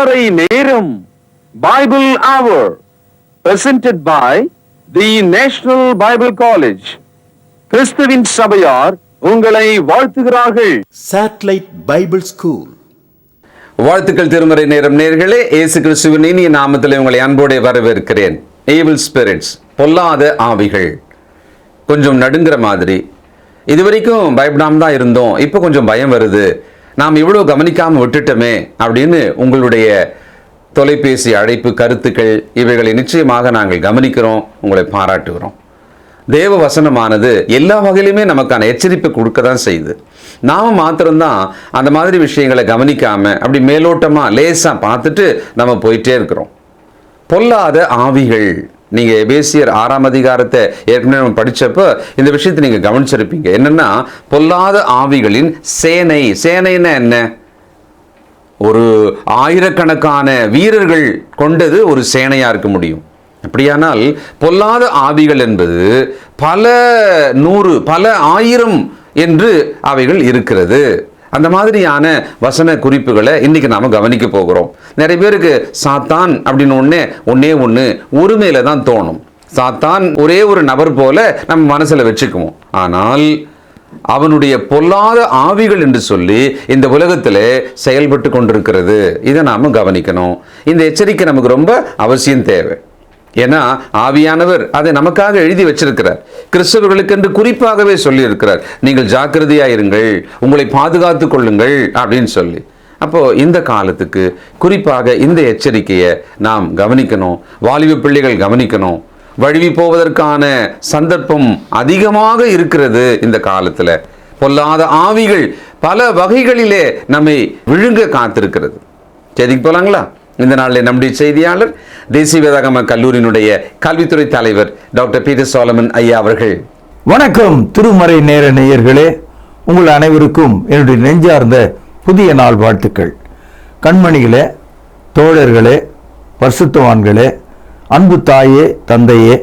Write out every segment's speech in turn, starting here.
திருமறை நேரம் பைபிள் அவர் presented by the National Bible College. கிறிஸ்துவின் சபையார் உங்களை வாழ்த்துகிறார்கள். Satellite Bible School. வாழ்த்துக்கள் திருமறை நேரம் நேயர்களே, இயேசு கிறிஸ்துவின் இனிய நாமத்தில் உங்களை அன்போடு வரவேற்கிறேன். Evil spirits, பொல்லாத ஆவிகள். கொஞ்சம் நடுங்கிற மாதிரி, இதுவரைக்கும் பயப்படாம தான் இருந்தோம், இப்போ கொஞ்சம் பயம் வருது, நாம் இவ்வளோ கவனிக்காமல் விட்டுட்டோமே அப்படின்னு உங்களுடைய தொலைபேசி அழைப்பு, கருத்துக்கள் இவைகளை நிச்சயமாக நாங்கள் கவனிக்கிறோம், உங்களை பாராட்டுகிறோம். தேவ வசனமானது எல்லா வகையிலுமே நமக்கான எச்சரிப்பை கொடுக்க தான் செய்யுது. நாம் மாத்திரம்தான் அந்த மாதிரி விஷயங்களை கவனிக்காமல் அப்படி மேலோட்டமாக லேசாக பார்த்துட்டு நம்ம போயிட்டே இருக்கிறோம். பொல்லாத ஆவிகள், நீங்கள் எபேசியர் 6ஆம் அதிகாரத்தை ஏற்கனவே நம்ம படித்தப்போ இந்த விஷயத்தை நீங்கள் கவனிச்சிருப்பீங்க. என்னென்னா, பொல்லாத ஆவிகளின் சேனை. சேனைன்னா என்ன? ஒரு ஆயிரக்கணக்கான வீரர்கள் கொண்டது ஒரு சேனையாக இருக்க முடியும். அப்படியானால் பொல்லாத ஆவிகள் என்பது பல நூறு, பல ஆயிரம் என்று அவைகள் இருக்கிறது. அந்த மாதிரியான வசன குறிப்புகளை இன்னைக்கு நாம கவனிக்க போகிறோம். நிறைய பேருக்கு சாத்தான் அப்படின்னு ஒன்னே ஒருமையில தான் தோணும். சாத்தான் ஒரே ஒரு நபர் போல நம்ம மனசுல வச்சுக்குவோம். ஆனால் அவனுடைய பொல்லாத ஆவிகள் என்று சொல்லி இந்த உலகத்தில் செயல்பட்டு கொண்டிருக்கிறது. இதை நாம கவனிக்கணும். இந்த எச்சரிக்கை நமக்கு ரொம்ப அவசியம் தேவை. ஏன்னா ஆவியானவர் அதை நமக்காக எழுதி வச்சிருக்கிறார். கிறிஸ்தவர்களுக்கு என்று குறிப்பாகவே சொல்லி இருக்கிறார், நீங்கள் ஜாக்கிரதையாயிருங்கள், உங்களை பாதுகாத்துக் கொள்ளுங்கள் அப்படின்னு சொல்லி. அப்போ இந்த காலத்துக்கு குறிப்பாக இந்த எச்சரிக்கையை நாம் கவனிக்கணும். வாலிப பிள்ளைகள் கவனிக்கணும். வழுவி போவதற்கான சந்தர்ப்பம் அதிகமாக இருக்கிறது இந்த காலத்துல. பொல்லாத ஆவிகள் பல வகைகளிலே நம்மை விழுங்க காத்திருக்கிறது. செய்திக்கு போலாங்களா? இந்த நாளில் நம்முடைய செய்தியாளர் தேசிய வேதாகம கல்லூரியினுடைய கல்வித்துறை தலைவர் டாக்டர் பீட்டர் சாலமன் ஐயா அவர்கள். வணக்கம் திருமறை நேர நேயர்களே, உங்கள் அனைவருக்கும் என்னுடைய நெஞ்சார்ந்த புதிய நாள் வாழ்த்துக்கள். கண்மணிகளே, தோழர்களே, பரிசுத்தவான்களே, அன்பு தாயே, தந்தையே,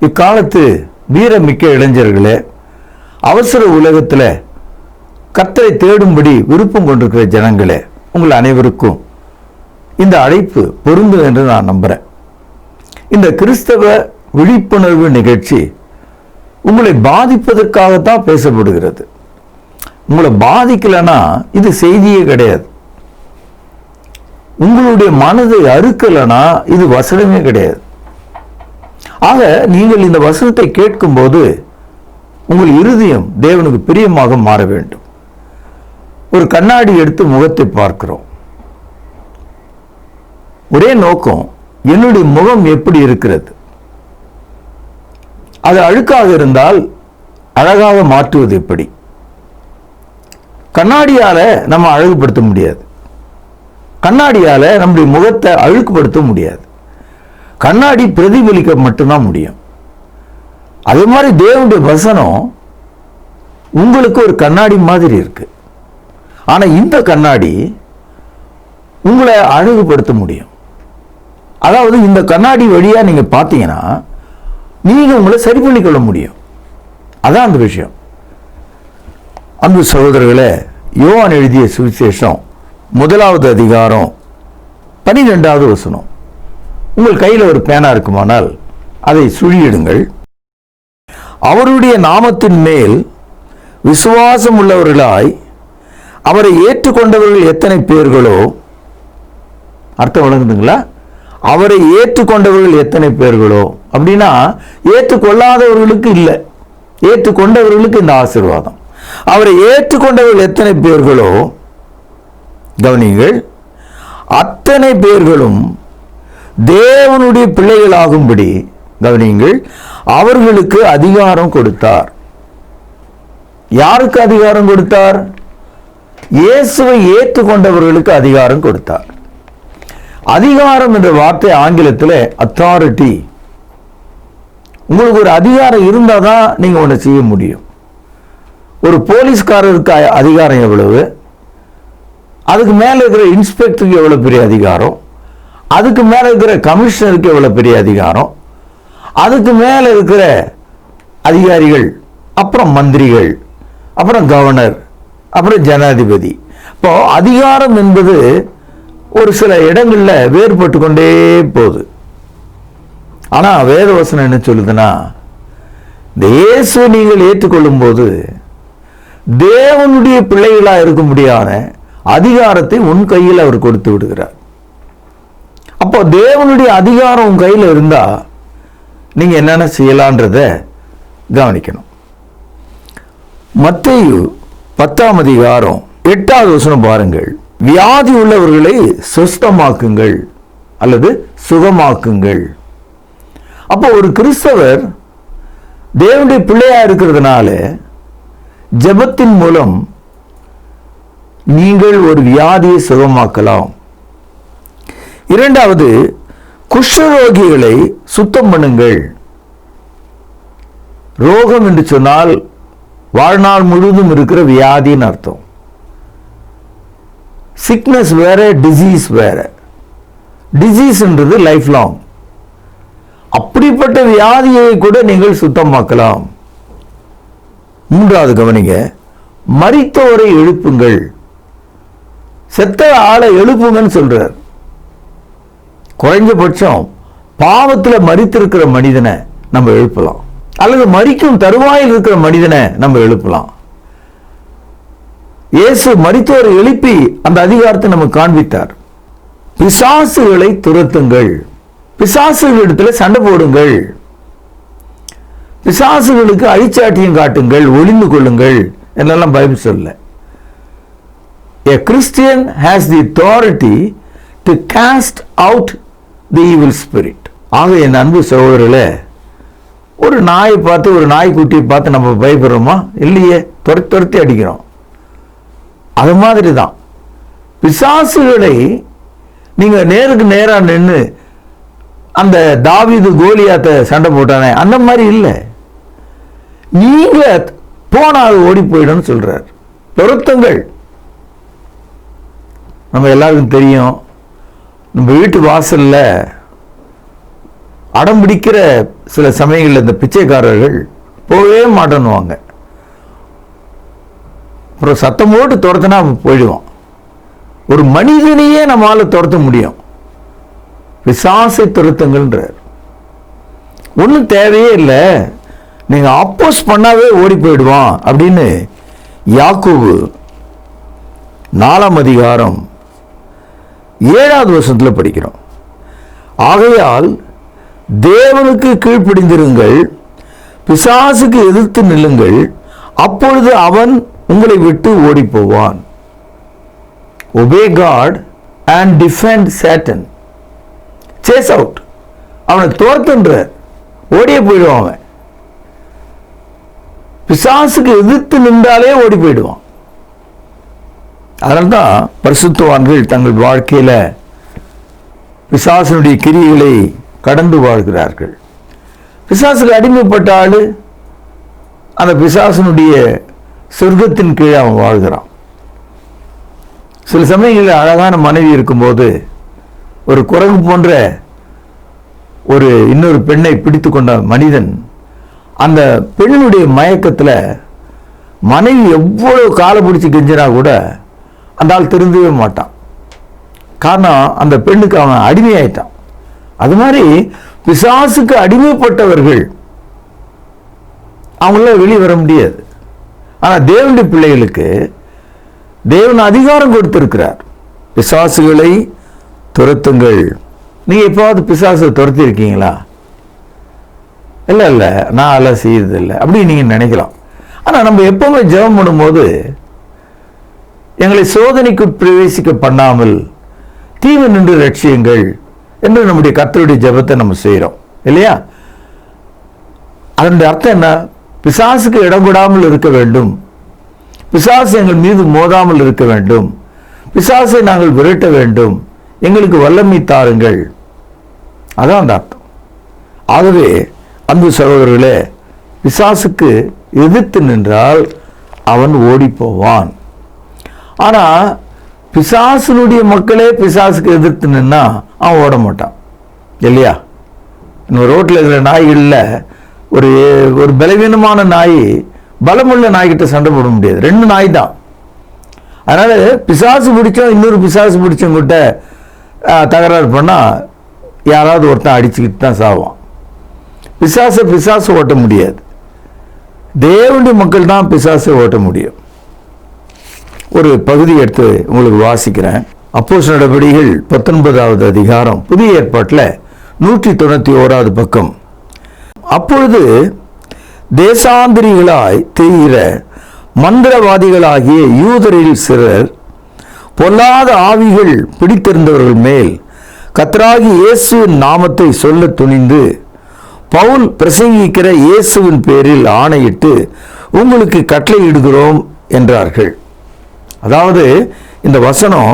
இக்காலத்து வீரமிக்க இளைஞர்களே, அவசர உலகத்தில் கர்த்தரை தேடும்படி விருப்பம் கொண்டிருக்கிற ஜனங்களே, உங்கள் அனைவருக்கும் இந்த அழைப்பு பொருந்தும் என்று நான் நம்புறேன். இந்த கிறிஸ்தவ விழிப்புணர்வு நிகழ்ச்சி உங்களை பாதிப்பதற்காகத்தான் பேசப்படுகிறது. உங்களை பாதிக்கலைன்னா இது செய்தியே கிடையாது. உங்களுடைய மனதை அறுக்கலைன்னா இது வசனமே கிடையாது. ஆக நீங்கள் இந்த வசனத்தை கேட்கும்போது உங்கள் இருதயம் தேவனுக்கு பிரியமாக மாற வேண்டும். ஒரு கண்ணாடி எடுத்து முகத்தை பார்க்கிறோம். ஒரே நோக்கம், என்னுடைய முகம் எப்படி இருக்கிறது? அது அழுக்காக இருந்தால் அழகாக மாற்றுவது எப்படி? கண்ணாடியால நம்ம அழகுபடுத்த முடியாது. கண்ணாடியால நம்முடைய முகத்தை அழுக்குப்படுத்த முடியாது. கண்ணாடி பிரதிபலிக்க மட்டும்தான் முடியும். அதே மாதிரி தேவனுடைய வசனம் உங்களுக்கு ஒரு கண்ணாடி மாதிரி இருக்கு. ஆனா இந்த கண்ணாடி உங்களை அழகுபடுத்த முடியும். அதாவது இந்த கண்ணாடி வழியா நீங்க பார்த்தீங்கன்னா நீங்க உங்களை சரி பண்ணிக்கொள்ள முடியும். அதான் அந்த விஷயம். அன்பு சகோதரர்களே, யோவான் எழுதிய சுவிசேஷம் 1வது அதிகாரம் 12வது வசனம். உங்கள் கையில் ஒரு பேனா இருக்குமானால் அதை சுழியிடுங்கள். அவருடைய நாமத்தின் மேல் விசுவாசம் உள்ளவர்களாய் அவரை ஏற்றுக்கொண்டவர்கள் எத்தனை பேர்களோ, அர்த்தம் வழங்குதுங்களா? அவரை ஏற்றுக்கொண்டவர்கள் எத்தனை பேர்களோ அப்படின்னா ஏற்றுக்கொள்ளாதவர்களுக்கு இல்லை, ஏற்றுக்கொண்டவர்களுக்கு இந்த ஆசீர்வாதம். அவரை ஏற்றுக்கொண்டவர்கள் எத்தனை பேர்களோ, கவனிங்கள், அத்தனை பேர்களும் தேவனுடைய பிள்ளைகளாகும்படி, கவனிங்கள், அவர்களுக்கு அதிகாரம் கொடுத்தார். யாருக்கு அதிகாரம் கொடுத்தார்? இயேசுவை ஏற்றுக்கொண்டவர்களுக்கு அதிகாரம் கொடுத்தார். அதிகாரம் என்ற வார்த்தை ஆங்கிலத்தில் அத்தாரிட்டி. உங்களுக்கு ஒரு அதிகாரம் இருந்தால் தான் நீங்கள் ஒன்று செய்ய முடியும். ஒரு போலீஸ்காரருக்கு அதிகாரம் எவ்வளவு, அதுக்கு மேலே இருக்கிற இன்ஸ்பெக்டருக்கு எவ்வளோ பெரிய அதிகாரம், அதுக்கு மேலே இருக்கிற கமிஷனருக்கு எவ்வளோ பெரிய அதிகாரம், அதுக்கு மேலே இருக்கிற அதிகாரிகள், அப்புறம் மந்திரிகள், அப்புறம் கவர்னர், அப்புறம் ஜனாதிபதி. இப்போ அதிகாரம் என்பது ஒரு சில இடங்கள்ல வேறுபட்டு கொண்டே போகுது. ஆனா வேத வசனம் என்ன சொல்லுதுன்னா, இந்த இயேசு நீங்கள் ஏற்றுக்கொள்ளும் போது தேவனுடைய பிள்ளைகளா இருக்க முடியாத அதிகாரத்தை உன் கையில் அவர் கொடுத்து விடுகிறார். அப்போ தேவனுடைய அதிகாரம் உன் கையில் இருந்தா நீங்க என்னென்ன செய்யலான்றத கவனிக்கணும். மத்தேயு 10ஆம் அதிகாரம் 8வது வசனம் பாருங்கள். வியாதி உள்ளவர்களை சுஸ்தமாக்குங்கள் அல்லது சுகமாக்குங்கள். அப்போ ஒரு கிறிஸ்தவர் தேவனுடைய பிள்ளையா இருக்கிறதுனால ஜெபத்தின் மூலம் நீங்கள் ஒரு வியாதியை சுகமாக்கலாம். இரண்டாவது, குஷ்டரோகிகளை சுத்தம் பண்ணுங்கள். ரோகம் என்று சொன்னால் வாழ்நாள் முழுவதும் இருக்கிற வியாதின்னு அர்த்தம். சிக்னஸ் வேற, டிசீஸ் வேற. டிசீஸ்ன்றது லைஃப் லாங். அப்படிப்பட்ட வியாதியை கூட நீங்கள் சுத்தமாக்கலாம். மூன்றாவது கவனிங்க, மரித்தோரை எழுப்புங்கள். செத்த ஆளை எழுப்புங்கன்னு சொல்றார். குறைஞ்சபட்சம் பாவத்தில் மரித்திருக்கிற மனிதனை நம்ம எழுப்பலாம், அல்லது மரிக்கும் தருவாயில் இருக்கிற மனிதனை நம்ம எழுப்பலாம். இயேசு மரித்தோரை எழுப்பி அந்த அதிகாரத்தை நமக்கு காண்பித்தார். பிசாசுகளை துரத்துங்கள், பிசாசுகளிடத்தில் சண்டை போடுங்கள், பிசாசுகளுக்கு அழிச்சாட்டியம் காட்டுங்கள், ஒளிந்து கொள்ளுங்கள் என்னெல்லாம் பைபிள் சொல்ல. A Christian has the authority to cast out the evil spirit. ஆக என் அன்பு சகோதரர்களே, ஒரு நாயை பார்த்து, ஒரு நாய்க்குட்டியை பார்த்து நம்ம பயப்படுறோமா? இல்லையே, துரத்தி அடிக்கிறோம். அது மாதிரி தான் பிசாசுகளை நீங்க நேருக்கு நேரா நின்று அந்த தாவீது கோலியாத்தை சண்டை போட்டானே அந்த மாதிரி இல்லை. நீங்க போனா அது ஓடி போயிடும் சொல்றார். துரத்துங்கள். நம்ம எல்லாருக்கும் தெரியும், நம்ம வீட்டு வாசல்ல அடம் பிடிக்கிற சில சமயங்களில் இந்த பிச்சைக்காரர்கள் போகவே மாட்டேன்னுவாங்க. அப்புறம் சத்தம் போட்டு துரத்தினா போயிடுவான். ஒரு மனிதனையே நம்மளால துரத்த முடியும். பிசாசை துரத்துங்கள்ன்றார். ஒன்றும் தேவையே இல்லை, நீங்க அப்போஸ் பண்ணாவே ஓடி போயிடுவான் அப்படின்னு யாக்கோபு 4ஆம் அதிகாரம் 7வது வசனத்தில் படிக்கிறோம். ஆகையால் தேவனுக்கு கீழ்ப்படிந்திருங்கள், பிசாசுக்கு எதிர்த்து நில்லுங்கள், அப்பொழுது அவன் உங்களை விட்டு ஓடி போவான். Obey God and defend Satan. Chase out. அவனை துரத்துன்றார். ஓடியே போயிடுவான் அவன். பிசாசுக்கு எதிர்த்து நின்றாலே ஓடி போயிடுவான். அதனால்தான் பரிசுத்தவான்கள் தங்கள் வாழ்க்கையில பிசாசனுடைய கிரியைகளை கடந்து வாழ்கிறார்கள். பிசாசுக்கு அடிமைப்பட்ட ஆளு அந்த பிசாசனுடைய சொர்க்கத்தின் கீழே அவன் வாழ்கிறான். சில சமயங்களில் அழகான மனைவி இருக்கும்போது ஒரு குரங்கு போன்ற ஒரு இன்னொரு பெண்ணை பிடித்து கொண்ட மனிதன் அந்த பெண்ணுடைய மயக்கத்தில் மனைவி எவ்வளவு காலை பிடிச்சி கெஞ்சினா கூட அந்த ஆள் திருந்தவே மாட்டான். காரணம், அந்த பெண்ணுக்கு அவன் அடிமையாயிட்டான். அது மாதிரி பிசாசுக்கு அடிமைப்பட்டவர்கள் அவங்கள வெளியே வர முடியாது. ஆனால் தேவனுடைய பிள்ளைகளுக்கு தேவன் அதிகாரம் கொடுத்திருக்கிறார். பிசாசுகளை துரத்துங்கள். நீங்க எப்பாவது பிசாசை துரத்தி இருக்கீங்களா? இல்லை இல்லை, நான் அதெல்லாம் செய்யறது இல்லை அப்படின்னு நீங்க நினைக்கலாம். ஆனால் நம்ம எப்பவுமே ஜெபம் பண்ணும்போது எங்களை சோதனைக்கு பிரவேசிக்க பண்ணாமல் தீமை நின்று ரட்சியுங்கள் என்று நம்முடைய கர்த்தருடைய ஜெபத்தை நம்ம செய்கிறோம் இல்லையா? அதனுடைய அர்த்தம் என்ன? பிசாசுக்கு இடம் கொடாமல் இருக்க வேண்டும், பிசாசு எங்கள் மீது மோதாமல் இருக்க வேண்டும், பிசாசை நாங்கள் விரட்ட வேண்டும், எங்களுக்கு வல்லமை தாருங்கள். அதான் அந்த அர்த்தம். ஆகவே அன்பு சகோதரர்களே, பிசாசுக்கு எதிர்த்து நின்றால் அவன் ஓடி போவான். ஆனா பிசாசுனுடைய மக்களே பிசாசுக்கு எதிர்த்து நின்னா அவன் ஓட மாட்டான் இல்லையா? ரோட்டில் இருக்கிற நாய்களில் ஒரு ஒரு பலவீனமான நாய் பலமுள்ள நாய்கிட்ட சண்டை போட முடியாது. ரெண்டு நாய் தான். அதனால பிசாசு பிடிச்சோம் இன்னொரு பிசாசு பிடிச்சவங்கிட்ட தகராறு பண்ணால் யாராவது ஒருத்தன் அடிச்சுக்கிட்டு தான் சாவான். பிசாசை ஓட்ட முடியாது. தேவனுடைய மக்கள் தான் பிசாசை ஓட்ட முடியும். ஒரு பகுதி எடுத்து உங்களுக்கு வாசிக்கிறேன். அப்போஸ்தலர் நடபடிகள் 19வது அதிகாரம், புதிய ஏற்பாட்டில் 191வது பக்கம். அப்பொழுது தேசாந்திரிகளாய் திரிகிற மந்திரவாதிகளாகிய யூதரில் சிலர் பொல்லாத ஆவிகள் பிடித்திருந்தவர்கள் மேல் கர்த்தராகிய இயேசுவின் நாமத்தை சொல்ல துணிந்து பவுல் பிரசங்கிக்கிற இயேசுவின் பேரில் ஆணையிட்டு உங்களுக்கு கட்டளையிடுகிறோம் என்றார்கள். அதாவது இந்த வசனம்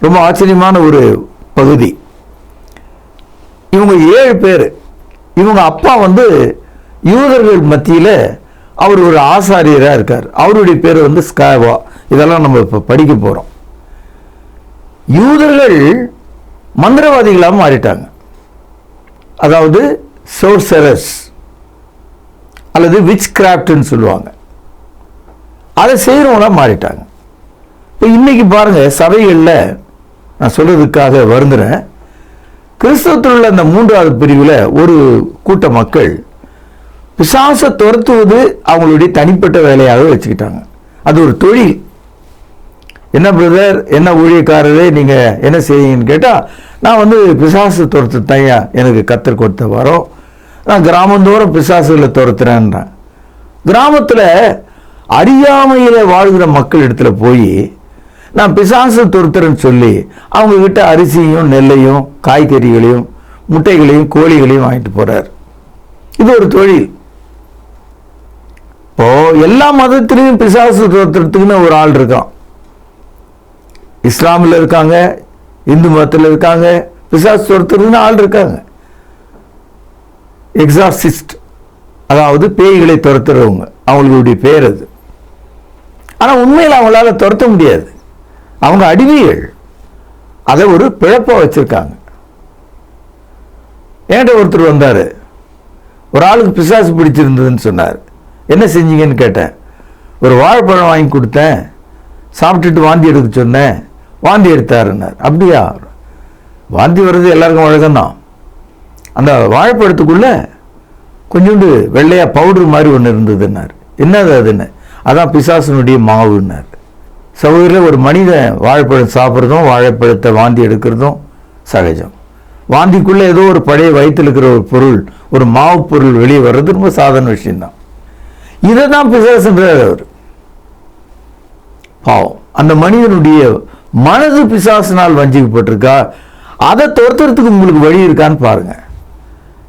ரொம்ப ஆச்சரியமான ஒரு பகுதி. இவங்க 7 பேர். இவங்க அப்பா யூதர்கள் மத்தியில் அவர் ஒரு ஆசாரியராக இருக்கார். அவருடைய பேர் ஸ்காவா. இதெல்லாம் நம்ம இப்போ படிக்க போகிறோம். யூதர்கள் மந்திரவாதிகளாக மாறிட்டாங்க. அதாவது சோர்சரஸ் அல்லது விச் கிராஃப்ட்னு சொல்லுவாங்க. அதை செய்கிறவங்களாக மாறிட்டாங்க. இப்போ இன்னைக்கு பாருங்க, சபைகளில் நான் சொல்றதுக்காக வருந்துறேன். கிறிஸ்தவத்தில் உள்ள அந்த 3வது பிரிவில் ஒரு கூட்ட மக்கள் பிசாசை துரத்துவது அவங்களுடைய தனிப்பட்ட வேலையாக வச்சுக்கிட்டாங்க. அது ஒரு தொழில். என்ன பிரதர், என்ன ஊழியக்காரரே, நீங்கள் என்ன செய்யுங்கன்னு கேட்டால், நான் பிசாசு துரத்து தையா எனக்கு கத்தர் கொடுத்த வரோம், நான் கிராமந்தோறும் பிசாசுகளை துரத்துறேன்றேன். கிராமத்தில் அறியாமையில் வாழ்கிற மக்கள் இடத்துல போய் நான் பிசாசு துரத்துறேன்னு சொல்லி அவங்கக்கிட்ட அரிசியும் நெல்லையும் காய்கறிகளையும் முட்டைகளையும் கோழிகளையும் வாங்கிட்டு போகிறார். இது ஒரு தொழில். இப்போ எல்லா மதத்திலையும் பிசாசு துரத்துறதுக்குன்னு ஒரு ஆள் இருக்கான். இஸ்லாமில் இருக்காங்க, இந்து மதத்தில் இருக்காங்க, பிசாசு துரத்துறதுன்னு ஆள் இருக்காங்க. எக்ஸார்சிஸ்ட், அதாவது பேய்களை துரத்துறவங்க, அவங்களுடைய பேர் அது. ஆனால் உண்மையில் அவங்களால துரத்த முடியாது. அவங்க அடிமைகள். அதை ஒரு பிழப்பா வச்சிருக்காங்க. என்கிட்ட ஒருத்தர் வந்தார். ஒரு ஆளுக்கு பிசாசு பிடிச்சிருந்ததுன்னு சொன்னார். என்ன செஞ்சீங்கன்னு கேட்டேன். ஒரு வாழைப்பழம் வாங்கி கொடுத்தேன், சாப்பிட்டுட்டு வாந்தி எடுக்க சொன்னேன், வாந்தி எடுத்தாருன்னார். அப்படியா? வாந்தி வர்றது எல்லாருக்கும் வழக்கம்தான். அந்த வாழைப்பழத்துக்குள்ள கொஞ்சோண்டு வெள்ளையா பவுடர் மாதிரி ஒன்று இருந்ததுன்னார். என்னது அதுன்னு? அதான் பிசாசனுடைய மாவுன்னார். சகோதரில் ஒரு மனிதன் வாழைப்பழம் சாப்பிட்றதும் வாழைப்பழத்தை வாந்தி எடுக்கிறதும் சகஜம். வாந்திக்குள்ளே ஏதோ ஒரு பழைய வயிற்றில் இருக்கிற ஒரு பொருள், ஒரு மாவு பொருள் வெளியே வர்றது ரொம்ப சாதாரண விஷயம்தான். இதை தான் பிசாசுன்றார் அவர். பாவம், அந்த மனிதனுடைய மனது பிசாசினால் வஞ்சிக்கப்பட்டிருக்கா? அதை துரத்துறதுக்கு உங்களுக்கு வழி இருக்கான்னு பாருங்க.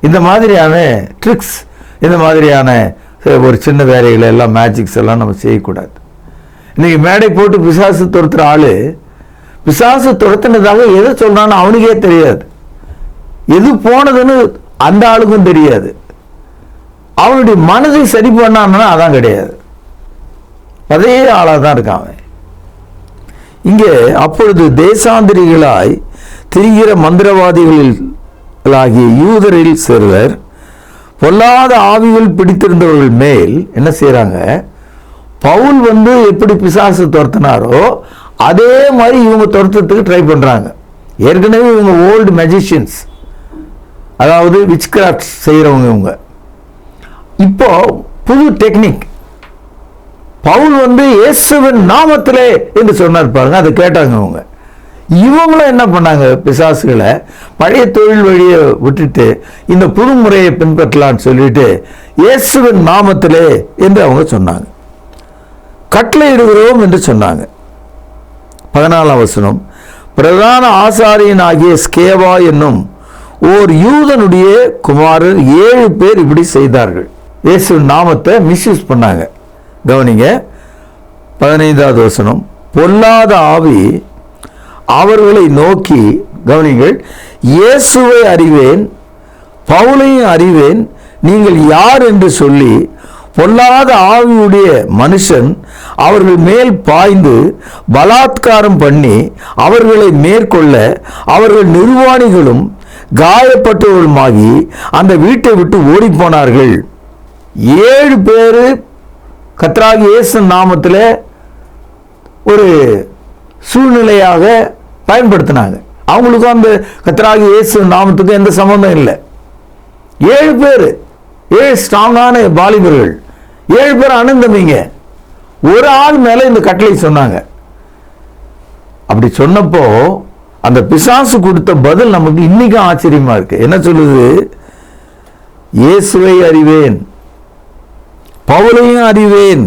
இந்த மாதிரியான ட்ரிக்ஸ், இந்த மாதிரியான ஒரு சின்ன வேலைகளை எல்லாம், மேஜிக்ஸ் எல்லாம் நம்ம செய்யக்கூடாது. இன்னைக்கு மேடை போட்டு பிசாசு துரத்துற ஆளு பிசாசு துரத்துனதாக எதை சொல்றான்னு அவனுக்கே தெரியாது. எது போனதுன்னு அந்த ஆளுக்கும் தெரியாது. அவனுடைய மனதை சரி பண்ணான்னா அதான் கிடையாது. அதே ஆளாக தான் இருக்கான். இங்கே அப்பொழுது தேசாந்திரிகளாய் திரிகிற மந்திரவாதிகளாகிய யூதரில் சிலர் பொல்லாத ஆவிகள் பிடித்திருந்தவர்கள் மேல் என்ன செய்யறாங்க? பவுல் எப்படி பிசாசு துரத்தினாரோ அதே மாதிரி இவங்க துரத்துறதுக்கு ட்ரை பண்றாங்க. ஏற்கனவே இவங்க ஓல்டு மேஜிஷியன்ஸ், அதாவது விச் கிராஃப்ட் செய்யறவங்க இவங்க. இப்போ புது டெக்னிக். பவுல் இயேசுவின் நாமத்திலே என்று சொன்னார் பாருங்க. அதை கேட்டாங்க அவங்க. இவங்களும் என்ன பண்ணாங்க? பிசாசுகளை பழைய தொழில் வழியை விட்டுட்டு இந்த புது முறையை பின்பற்றலான்னு சொல்லிட்டு இயேசுவின் நாமத்திலே என்று அவங்க சொன்னாங்க. கட்டளையிடுகிறோம் என்று சொன்னாங்க. 14ஆம் வசனம், பிரதான ஆசாரியன் ஆகிய ஸ்கேவா என்னும் ஓர் யூதனுடைய குமாரர் 7 பேர் இப்படி செய்தார்கள். இயேசுவின் நாமத்தை மிஸ்யூஸ் பண்ணாங்க. கவனிங்க, 15வது வசனம், பொல்லாத ஆவி அவர்களை நோக்கி, கவனிங்கள், இயேசுவை அறிவேன், பவுலையும் அறிவேன், நீங்கள் யார் என்று சொல்லி பொல்லாத ஆவியுடைய மனுஷன் அவர்கள் மேல் பாய்ந்து பலாத்காரம் பண்ணி அவர்களை மேற்கொள்ள அவர்கள் நிர்வாணிகளும் காயப்பட்டவர்களுமாகி அந்த வீட்டை விட்டு ஓடி போனார்கள். 7 பேர் கர்த்தராகிய இயேசு நாமத்தில் ஒரு சூழ்நிலையாக பயன்படுத்தினாங்க. அவங்களுக்கும் அந்த கர்த்தராகிய இயேசு நாமத்துக்கும் எந்த சம்பந்தம் இல்லை. 7 பேர், 7 ஸ்ட்ராங்கான வாலிபர்கள், 7 பேர் அனந்தமிங்க, ஒரு ஆள் மேல இந்த கட்டளை சொன்னாங்க. அப்படி சொன்னப்போ அந்த பிசாசு கொடுத்த பதில் நமக்கு இன்னைக்கும் ஆச்சரியமா இருக்கு. என்ன சொல்லுது? இயேசுவை அறிவேன், பவுலையும் அறிவேன்,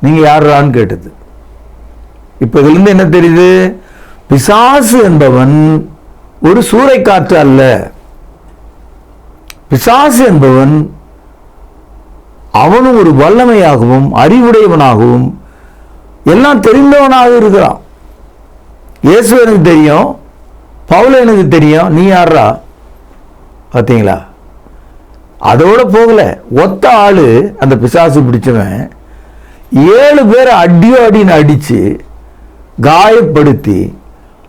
நீங்க யாரான்னு கேட்டது. இப்ப இதுல இருந்து என்ன தெரியுது? பிசாசு என்பவன் ஒரு சூறைக்காற்று அல்ல. பிசாசு என்பவன் அவனும் ஒரு வல்லமையாகவும் அறிவுடையவனாகவும் எல்லாம் தெரிந்தவனாக இருக்கிறான். இயேசு எனக்கு தெரியும், பவுல் எனக்கு தெரியும், நீ யாரா? பார்த்தீங்களா? அதோட போகல, ஒத்த ஆளு அந்த பிசாசு பிடிச்சவன் 7 பேரை அடின்னு அடிச்சு காயப்படுத்தி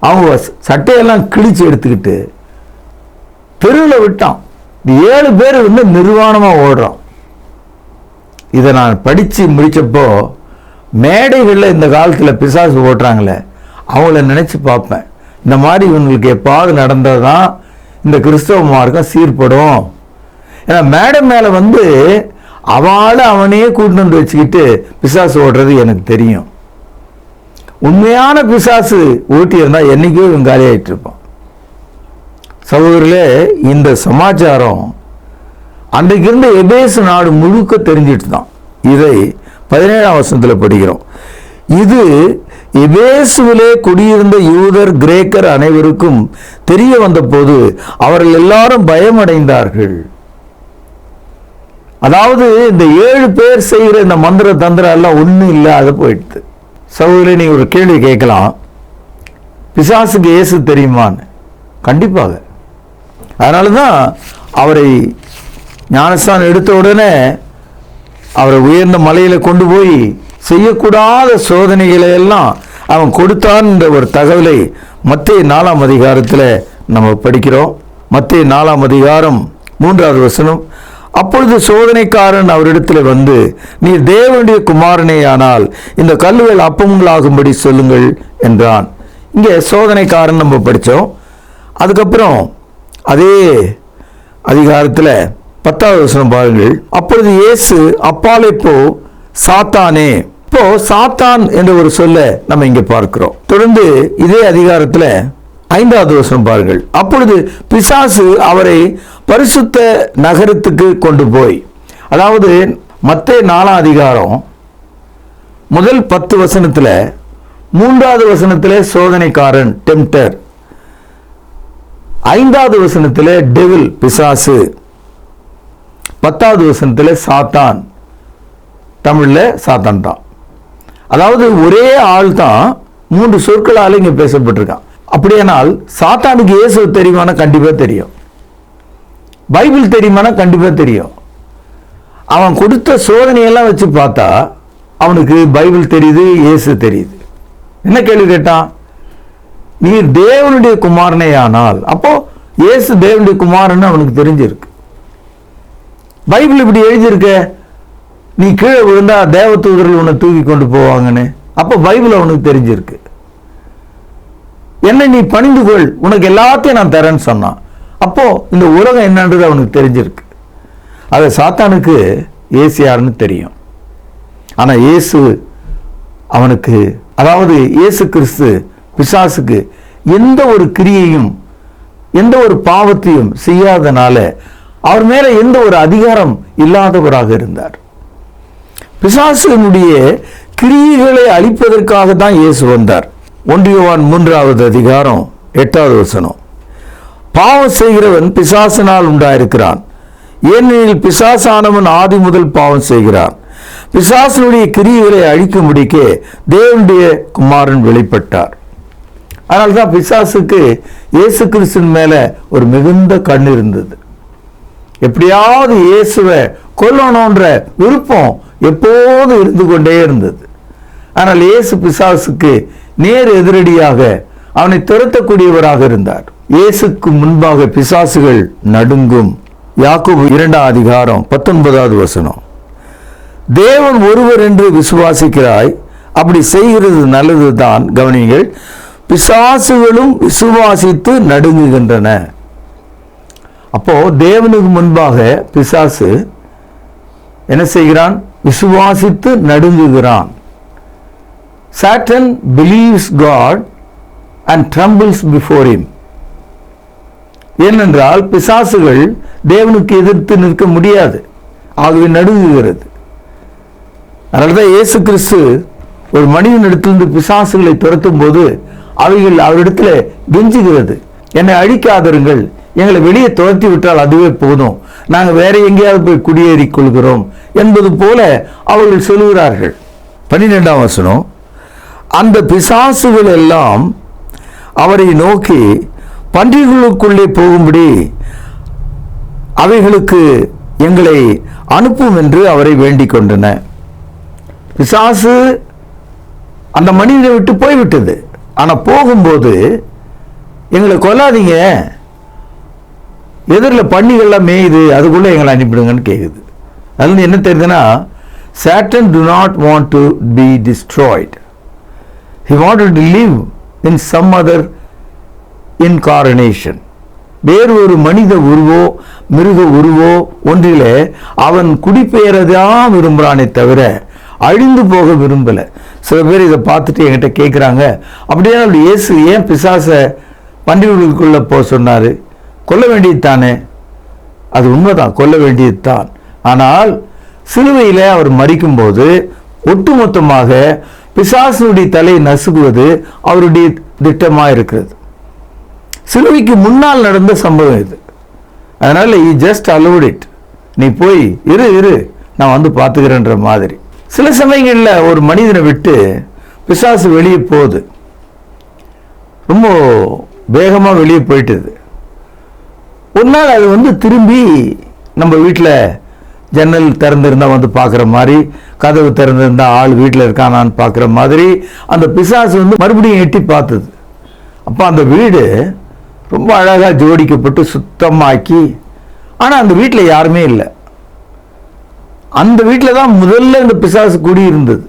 அவங்க சட்டையெல்லாம் கிழிச்சு எடுத்துக்கிட்டு தெருவில் விட்டான். 7 பேர் நிர்வாணமா ஓடுறான். இதை நான் படிச்சு முடிச்சப்போ மேடைகளில் இந்த காலத்தில் பிசாசு ஓட்டுறாங்களே அவங்கள நினைச்சு பார்ப்பேன். இந்த மாதிரி இவங்களுக்கு எப்பாவது நடந்ததுதான் இந்த கிறிஸ்தவ மார்க்கம் சீர்படும். ஏன்னா மேடை மேல அவனே கூட்டு வந்து வச்சுக்கிட்டு பிசாசு ஓடுறது எனக்கு தெரியும். உண்மையான பிசாசு ஊட்டி இருந்தா என்னைக்கோ இவன் காலியாயிட்டு இருப்பான். சகோதரர்களே, இந்த சமாச்சாரம் அன்றைக்கு இருந்த எபேசு நாடு முழுக்க தெரிஞ்சிட்டு தான். இதை 17ஆம் வசனத்தில் படிக்கிறோம். இது எபேசுவிலே குடியிருந்த யூதர் கிரேக்கர் அனைவருக்கும் தெரிய வந்த போது அவர்கள் எல்லாரும் பயமடைந்தார்கள். அதாவது இந்த 7 பேர் செய்கிற இந்த மந்திர தந்திரம் எல்லாம் ஒன்றும் இல்லாத போயிடுது. சகோதரி, நீ ஒரு கேள்வி கேட்கலாம், பிசாசுக்கு இயேசு தெரியுமான்னு. கண்டிப்பாக. அதனாலதான் அவரை ஞானஸ்தானம் எடுத்த உடனே அவரை உயர்ந்த மலையில கொண்டு போய் செய்யக்கூடாத சோதனைகளை எல்லாம் அவன் கொடுத்தான் என்ற ஒரு தகவலை மத்தேயு 4ஆம் அதிகாரத்தில் நம்ம படிக்கிறோம். மத்தேயு 4ஆம் அதிகாரம் 3வது வசனம். அப்பொழுது சோதனைக்காரன் அவரிடத்தில் வந்து, நீர் தேவனுடைய குமாரனே ஆனால் இந்த கல்லுகள் அப்பங்களாகும்படி சொல்லுங்கள் என்றான். இங்கே சோதனைக்காரன் நம்ம படித்தோம். அதுக்கப்புறம் அதே அதிகாரத்தில் 10வது வசனம் பாருங்கள். அப்பொழுது இயேசு அப்பாலே போ சாத்தானே. இப்போ சாத்தான் என்ற ஒரு சொல்ல நம்ம இங்க பார்க்கிறோம். தொடர்ந்து இதே அதிகாரத்தில் 5வது வசனம் பாருங்கள். அப்பொழுது பிசாசு அவரை பரிசுத்த நகரத்துக்கு கொண்டு போய், அதாவது மத்தேயு 4ஆம் அதிகாரம் முதல் 10 வசனத்துல 3வது வசனத்துல சோதனைக்காரன் டெம்ப்டர், 5வது வசனத்துல டெவில் பிசாசு, 10வது வசனத்துல சாத்தான். தமிழ்ல சாத்தான் தான். அதாவது ஒரே ஆள் தான் 3 சொற்களால் இங்க பேசப்பட்டிருக்கான். அப்படியானால் சாத்தானுக்கு இயேசு தெரியுமானா கண்டிப்பா தெரியும். பைபிள் தெரியுமானா கண்டிப்பா தெரியும். அவன் கொடுத்த சோதனையெல்லாம் வச்சு பார்த்தா அவனுக்கு பைபிள் தெரியுது, இயேசு தெரியுது. என்ன கேள்வி கேட்டான்? நீர் தேவனுடைய குமாரனே ஆனால், அப்போ இயேசு தேவனுடைய குமாரன்னு அவனுக்கு தெரிஞ்சிருக்கு. பைபிள் இப்படி எழுதியிருக்க, நீ கீழே விழுந்தா தேவதூதர்கள் உன்னை தூக்கி கொண்டு போவாங்கன்னு. அப்போ பைபிள் அவனுக்கு தெரிஞ்சிருக்கு. என்ன நீ பணிந்து கொள், உனக்கு எல்லாத்தையும் நான் தரேன்னு சொன்னான். அப்போ இந்த உலகம் என்னன்றது அவனுக்கு தெரிஞ்சிருக்கு. அது சாத்தானுக்கு இயேசு யாருன்னு தெரியும். ஆனா இயேசு அவனுக்கு, அதாவது இயேசு கிறிஸ்து பிசாசுக்கு எந்த ஒரு கிரியையும் எந்த ஒரு பாவத்தையும் செய்யாதனால அவர் மேல எந்த ஒரு அதிகாரம் இல்லாதவராக இருந்தார். பிசாசினுடைய கிரியைகளை அழிப்பதற்காக தான் இயேசு வந்தார். 1 யோவான் 3வது அதிகாரம் 8வது வசனம். பாவம் செய்கிறவன் பிசாசினால் உண்டாயிருக்கிறான், ஏனெனில் பிசாசானவன் ஆதி முதல் பாவம் செய்கிறான். பிசாசினுடைய கிரியைகளை அழிக்கும்படிக்கே தேவனுடைய குமாரன் வெளிப்பட்டார். அதனால்தான் பிசாசுக்கு இயேசு கிறிஸ்துவின் மேல ஒரு மிகுந்த கண் இருந்தது. எப்படியாவது இயேசுவை கொல்லணும்ன்ற விருப்பம் எப்போது இருந்து கொண்டே இருந்தது. ஆனால் இயேசு பிசாசுக்கு நேர் எதிரடியாக அவனை துரத்தக்கூடியவராக இருந்தார். இயேசுக்கு முன்பாக பிசாசுகள் நடுங்கும். யாக்கோபு 2ஆம் அதிகாரம் 19வது வசனம். தேவன் ஒருவர் என்று விசுவாசிக்கிறாய், அப்படி செய்கிறது நல்லதுதான். கவனிங்கள், பிசாசுகளும் விசுவாசித்து நடுங்குகின்றன. அப்போ தேவனுக்கு முன்பாக பிசாசு என்ன செய்கிறான்? விசுவாசித்து நடுங்குகிறான். Satan believes God and trembles before him. ஏனென்றால் பிசாசுகள் தேவனுக்கு எதிர்த்து நிற்க முடியாது, ஆகவே நடுங்குகிறது. அதனால்தான் இயேசு கிறிஸ்து ஒரு மனிதனிடத்திலிருந்து பிசாசுகளை துரத்தும் போது அவைகள் அவரிடத்துல கெஞ்சுகிறது, என்னை அழிக்காதருங்கள், எங்களை வெளியே துரத்தி விட்டால் அதுவே போதும், நாங்கள் வேற எங்கேயாவது போய் குடியேறிக் கொள்கிறோம் என்பது போல அவர்கள் சொல்கிறார்கள். 12ஆம் வசனம், அந்த பிசாசுகள் எல்லாம் அவரை நோக்கி பன்றிகளுக்குள்ளே போகும்படி அவைகளுக்கு எங்களை அனுப்பும் என்று அவரை வேண்டிக் கொண்டன. பிசாசு அந்த மனிதனை விட்டு போய்விட்டது. ஆனா போகும்போது எங்களை கொல்லாதீங்க, எதிரில் பன்னிகள்லாம் மேயுது, அதுக்குள்ள எங்களை அனுப்பிடுங்கன்னு கேக்குது. அதுல என்ன தெரியுதுன்னா, Satan do not want to be destroyed. He wanted to live in some other incarnation. வேறு ஒரு மனித உருவோ மிருக உருவோ ஒன்றிலே அவன் குடிபெயரதான் விரும்புறானே தவிர அழிந்து போக விரும்பல. சில பேர் இதை பார்த்துட்டு என்கிட்ட கேட்குறாங்க, அப்படியே இயேசு ஏன் பிசாசை பன்றிகளுக்குள்ள போக சொன்னாரு? கொல்ல வேண்டியது தானே? அது உண்மைதான், கொல்ல வேண்டியது தான். ஆனால் சிலுவையில் அவர் மரிக்கும் போது ஒட்டுமொத்தமாக பிசாசுடைய தலையை நசுக்குவது அவருடைய திட்டமாக இருக்கிறது. சிலுவைக்கு முன்னால் நடந்த சம்பவம் இது. அதனால he just allowed it. நீ போய் இரு நான் வந்து பார்த்துக்கிறேன்ற மாதிரி. சில சமயங்களில் ஒரு மனிதனை விட்டு பிசாசு வெளியே போகுது, ரொம்ப வேகமாக வெளியே போயிட்டுது. ஒரு நாள் அது வந்து திரும்பி நம்ம வீட்டில் ஜன்னல் திறந்திருந்தா வந்து பார்க்குற மாதிரி, கதவு திறந்திருந்தா ஆள் வீட்டில் இருக்கானான்னு பார்க்குற மாதிரி அந்த பிசாசு வந்து மறுபடியும் எட்டி பார்த்தது. அப்போ அந்த வீடு ரொம்ப அழகாக ஜோடிக்கப்பட்டு சுத்தமாக்கி, ஆனால் அந்த வீட்டில் யாருமே இல்லை. அந்த வீட்டில் தான் முதல்ல இந்த பிசாசு குடியிருந்தது.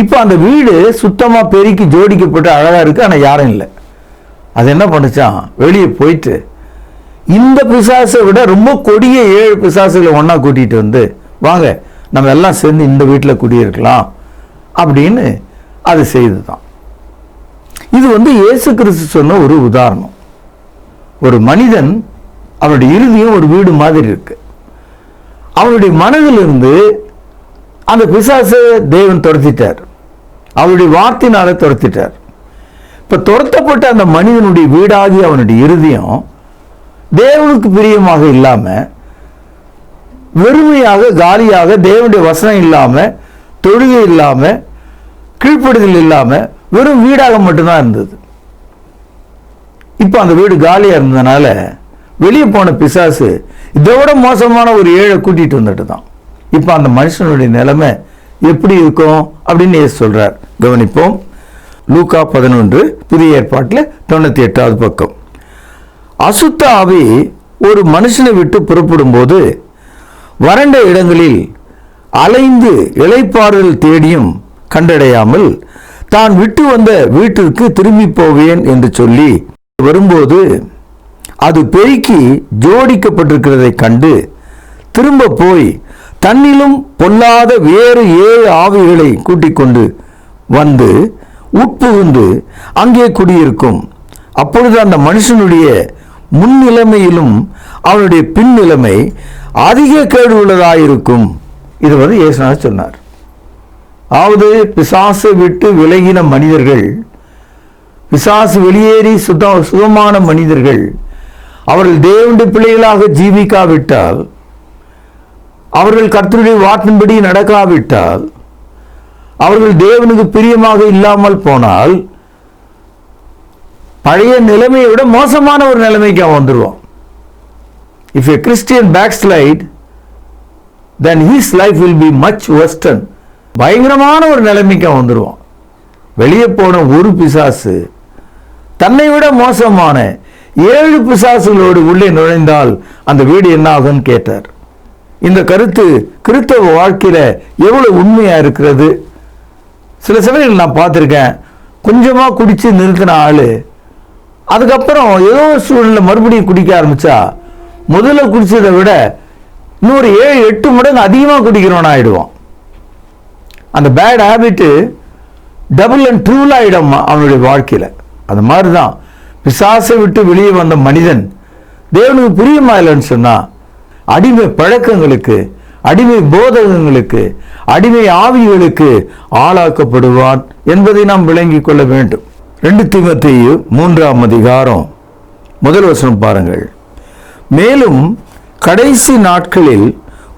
இப்போ அந்த வீடு சுத்தமாக பெருக்கி ஜோடிக்கப்பட்டு அழகாக இருக்குது, ஆனால் யாரும் இல்லை. அது என்ன பண்ணுச்சான், வெளியே போயிட்டு இந்த பிசாசை விட ரொம்ப கொடிய 7 பிசாசுகளை ஒன்றா கூட்டிகிட்டு வந்து, வாங்க நம்ம எல்லாம் சேர்ந்து இந்த வீட்டில் குடியிருக்கலாம் அப்படின்னு அது செய்து தான். இது வந்து இயேசு கிறிஸ்து சொன்ன ஒரு உதாரணம். ஒரு மனிதன் அவனுடைய இறுதியும் ஒரு வீடு மாதிரி இருக்கு. அவனுடைய மனதிலிருந்து அந்த பிசாசை தேவன் துரத்திட்டார், அவருடைய வார்த்தையினால துரத்திட்டார். இப்ப துரத்தப்பட்ட அந்த மனிதனுடைய வீடாகி அவனுடைய இறுதியும் தேவனுக்கு பிரியமாக இல்லாம, வெறுமையாக காலியாக, தேவனுடைய வசனம் இல்லாம, தொழுகை இல்லாம, கீழ்ப்படுதல் இல்லாம வெறும் வீடாக மட்டும்தான் இருந்தது. இப்ப அந்த வீடு காலியா இருந்ததுனால வெளியே போன பிசாசு இதோட மோசமான ஒரு 7 கூட்டிட்டு வந்துட்டு தான். இப்ப அந்த மனுஷனுடைய நிலைமை எப்படி இருக்கும் அப்படின்னு இயேசு சொல்றார். கவனிப்போம். லூக்கா 11 புதிய ஏற்பாட்டில் 98வது பக்கம். அசுத்த ஆவி ஒரு மனுஷனை விட்டு புறப்படும் போது வறண்ட இடங்களில் அலைந்து இளைப்பாறுதல் தேடியும் கண்டடையாமல் தான் விட்டு வந்த வீட்டிற்கு திரும்பி போவேன் என்று சொல்லி வரும்போது அது பெருக்கி ஜோடிக்கப்பட்டிருக்கிறதை கண்டு திரும்ப போய் தன்னிலும் பொல்லாத வேறு 7 ஆவிகளை கூட்டிக் கொண்டு வந்து உட்புகுந்து அங்கே குடியிருக்கும். அப்பொழுது அந்த மனுஷனுடைய முன்னிலைமையிலும் அவனுடைய பின் நிலைமை அதிக கேடு உள்ளதாயிருக்கும். இது வந்து இயேசுநாதர் சொன்னார். அதாவது பிசாசை விட்டு விலகின மனிதர்கள், பிசாசு வெளியேறி சுகமான மனிதர்கள், அவர்கள் தேவனுடைய பிள்ளைகளாக ஜீவிக்காவிட்டால், அவர்கள் கர்த்தருடைய வார்த்தையின்படி நடக்காவிட்டால், அவர்கள் தேவனுக்கு பிரியமாக இல்லாமல் போனால் பழைய நிலைமையை விட மோசமான ஒரு நிலைமைக்கு அவன் வந்துடுவான். If a Christian backslide, then his life will be much worse. பயங்கரமான ஒரு நிலைமைக்கு அவன் வந்துடுவான். வெளியே போன ஒரு பிசாசு தன்னை விட மோசமான 7 பிசாசுகளோடு உள்ளே நுழைந்தால் அந்த வீடு என்ன ஆகும்னு கேட்டார். இந்த கருத்து கிறிஸ்தவ வாழ்க்கையில எவ்வளவு உண்மையா இருக்கிறது. சில சமயங்கள் நான் பார்த்திருக்கேன், கொஞ்சமா குடிச்சு நிறுத்தின ஆளு அதுக்கப்புறம் ஏதோ சூழ்நிலை மறுபடியும் குடிக்க ஆரம்பிச்சா முதல்ல குடிச்சதை விட இன்னொரு 7-8 மடங்கு அதிகமா குடிக்கிறவன் ஆயிடுவான். அந்த பேட் ஹேபிட் டபுள் அண்ட் ட்ரூல் ஆயிடும் அவனுடைய வாழ்க்கையில. அந்த மாதிரிதான் பிசாசை விட்டு வெளியே வந்த மனிதன் தேவனுக்கு பிரியமா இல்லைன்னு சொன்னா அடிமை பழக்கங்களுக்கு, அடிமை போதகங்களுக்கு, அடிமை ஆவிகளுக்கு ஆளாக்கப்படுவான் என்பதை நாம் விளங்கிக் கொள்ள வேண்டும். 2 தீமோத்தேயு 3ஆம் அதிகாரம் 1 வசனம் பாருங்கள். மேலும் கடைசி நாட்களில்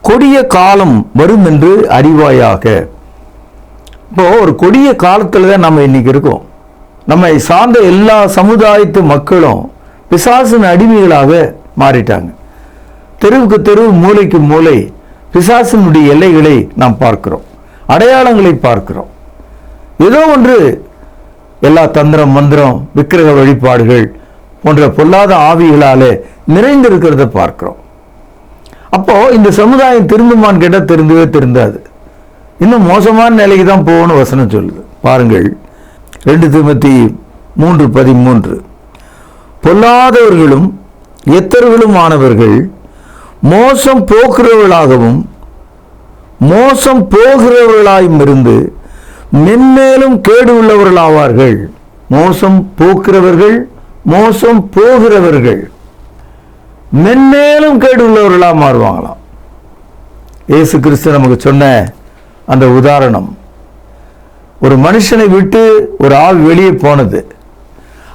கொடிய காலம் வரும் என்று அறிவாயாக. இப்போ ஒரு கொடிய காலத்துல தான் நம்ம இன்னைக்கு இருக்கோம். நம்மை சார்ந்த எல்லா சமுதாயத்து மக்களும் பிசாசின் அடிமைகளாக மாறிட்டாங்க. தெருவுக்கு தெரு, மூலைக்கு மூலை பிசாசினுடைய எல்லைகளை நாம் பார்க்கிறோம், அடையாளங்களை பார்க்கிறோம். ஏதோ ஒன்று எல்லா தந்திரம், மந்திரம், விக்கிரக வழிபாடுகள் போன்ற பொல்லாத ஆவிகளாலே நிறைந்திருக்கிறத பார்க்கிறோம். அப்போ இந்த சமுதாயம் திருந்துமான்னு கேட்டால் திருந்தவே திருந்தாது. இன்னும் மோசமான நிலைக்கு தான் போகணும் வசனம் சொல்லுது. பாருங்கள் 2 தீமோத்தேயு 3:13. பொல்லாதவர்களும் எத்தர்களும் ஆனவர்கள் மோசம் போக்குறவர்களாகவும் மோசம் போகிறவர்களாயும் இருந்து மென்மேலும் கேடு உள்ளவர்களாவார்கள். மோசம் போக்குறவர்கள், மோசம் போகிறவர்கள் மென்மேலும் கேடு உள்ளவர்களா மாறுவாங்களாம். இயேசு கிறிஸ்து நமக்கு சொன்ன அந்த உதாரணம், ஒரு மனுஷனை விட்டு ஒரு ஆள் வெளியே போனது.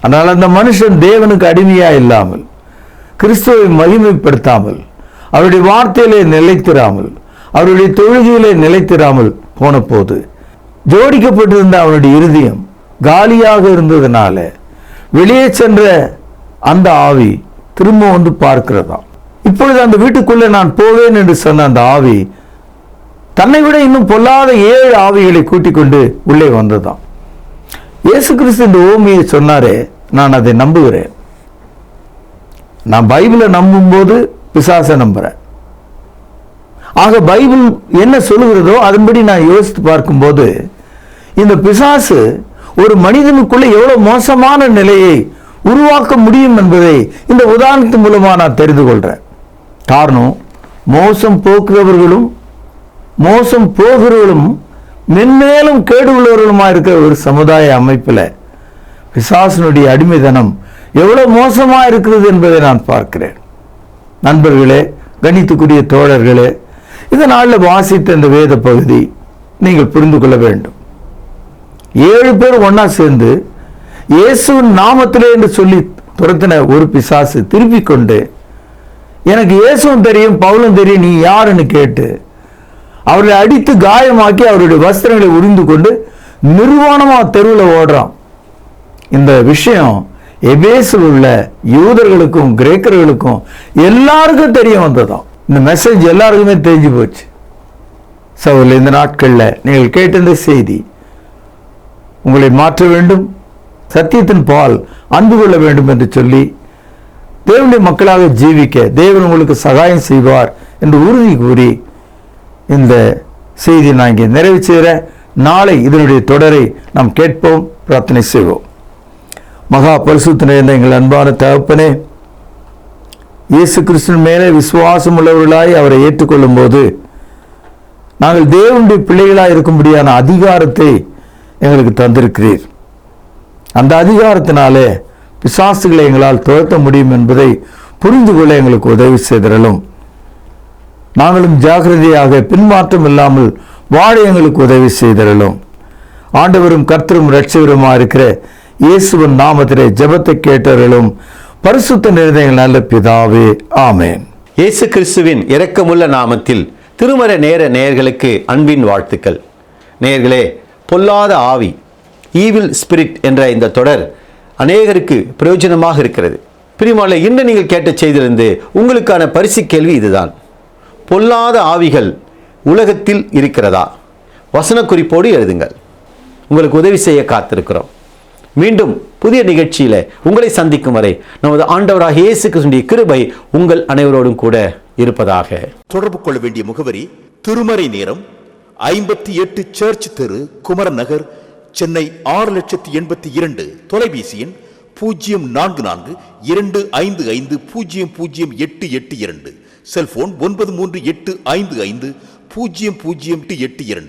ஆனால் அந்த மனுஷன் தேவனுக்கு அடிமையா இல்லாமல், கிறிஸ்துவை மகிமைப்படுத்தாமல், அவருடைய வார்த்தையிலே நிலைத்திராமல், அவருடைய தொழுகையிலே நிலைத்திராமல் போன போது ஜோடிக்கப்பட்டிருந்த அவனுடைய இருதயம் காலியாக இருந்ததுனால வெளியே சென்ற அந்த ஆவி திரும்ப வந்து பார்க்கிறதா. இப்பொழுது அந்த வீட்டுக்குள்ளே நான் போவேன் என்று சொன்ன அந்த ஆவி தன்னை விட இன்னும் பொல்லாத 7 ஆவிகளை கூட்டிக் கொண்டு உள்ளே வந்ததாம். இயேசு கிறிஸ்து இந்த ஓமையை சொன்னாரே, நான் அதை நம்புகிறேன். நான் பைபிளை நம்பும் போது பிசாசை நம்புறேன். ஆக பைபிள் என்ன சொல்லுகிறதோ அதன்படி நான் யோசித்து பார்க்கும்போது இந்த பிசாசு ஒரு மனிதனுக்குள்ள எவ்வளவு மோசமான நிலையை உருவாக்க முடியும் என்பதை இந்த உதாரணத்து மூலமா நான் தெரிந்து கொள்றேன். காரணம், மோசம் போக்குறவர்களும் மோசம் போகிறவர்களும் மென்மேலும் கேடு உள்ளவர்களுமா இருக்கிற ஒரு சமுதாய அமைப்பில் பிசாசனுடைய அடிமைதனம் எவ்வளவு மோசமா இருக்கிறது என்பதை நான் பார்க்கிறேன். நண்பர்களே, கணித்துக்குரிய தோழர்களே, இந்த நாளில் வாசித்த இந்த வேத பகுதி நீங்கள் புரிந்து கொள்ள வேண்டும். 7 பேர் ஒன்னா சேர்ந்து இயேசுவின் நாமத்திலே என்று சொல்லி துரத்தின ஒரு பிசாசு திருப்பி கொண்டு, எனக்கு இயேசுவும் தெரியும், பவுலும் தெரியும், நீ யாருன்னு கேட்டு அவர்களை அடித்து காயமாக்கி அவருடைய வஸ்திரங்களை உரிந்து கொண்டு நிர்வாணமா தெருவில் ஓடுறான். இந்த விஷயம் எபேசில் உள்ள யூதர்களுக்கும் கிரேக்கர்களுக்கும் எல்லாருக்கும் தெரிய வந்ததாம். இந்த மெசேஜ் எல்லாருக்குமே தெரிஞ்சு போச்சு. சகோதரர்களே, இந்த நாட்களில் நீங்கள் கேட்ட இந்த செய்தி உங்களை மாற்ற வேண்டும், சத்தியத்தின் பால் அன்பு கொள்ள வேண்டும் என்று சொல்லி தேவனுடைய மக்களாக ஜீவிக்க தேவன் உங்களுக்கு சகாயம் செய்வார் என்று உறுதி கூறி இந்த செய்தி நான் இங்கே நிறைவு செய்கிறேன். நாளை இதனுடைய தொடரை நாம் கேட்போம், பிரார்த்தனை செய்வோம். மகா பரிசுத்த நிறைந்த எங்கள் அன்பான தகப்பனே, இயேசு கிறிஸ்துவின் மேலே விசுவாசம் உள்ளவர்களாய் அவரை ஏற்றுக்கொள்ளும் போது நாங்கள் தேவனுடைய பிள்ளைகளாய் இருக்கும்படியான அதிகாரத்தை எங்களுக்கு தந்திருக்கிறீர். அந்த அதிகாரத்தினாலே பிசாசுகளை எங்களால் துரத்த முடியும் என்பதை புரிந்து கொள்ள எங்களுக்கு உதவி செய்திடலும். நாங்களும் ஜாக்கிரதையாக பின்மாற்றம் இல்லாமல் வாழ எங்களுக்கு உதவி செய்திடலும். ஆண்டவரும் கர்த்தரும் இரட்சகருமா இருக்கிற இயேசுவின் நாமத்திலே ஜெபத்தை கேட்டவர்களும் பரிசுத்த நிறைந்த எங்கள் நல்ல பிதாவே, ஆமேன். இயேசு கிறிஸ்துவின் இரக்கமுள்ள நாமத்தில் திருமறை நேர நேயர்களுக்கு அன்பின் வாழ்த்துக்கள். நேயர்களே, பொல்லாத ஆவி, ஈவில் ஸ்பிரிட் என்ற இந்த தொடர் அநேகருக்கு பிரயோஜனமாக இருக்கிறது. பிரியமானவர்களே, இன்று நீங்கள் கேட்ட செய்தியிலிருந்து உங்களுக்கான பரிசு கேள்வி இதுதான். பொல்லாத ஆவிகள் உலகத்தில் இருக்கிறதா? வசன குறிப்போடு எழுதுங்கள். உங்களுக்கு உதவி செய்ய காத்திருக்கிறோம். மீண்டும் புதிய நிகழ்ச்சியில உங்களை சந்திக்கும் வரை நமது ஆண்டவராகிய இயேசு கிறிஸ்துவின் கிருபை உங்கள் அனைவரோடும் கூட இருப்பதாக. தொடர்பு கொள்ள வேண்டிய முகவரி: திருமறை நேரம், 58 சர்ச் தெரு, குமரன் நகர், சென்னை 6,82,000. தொலைபேசி எண் 044255008882. செல்போன் 9385500882.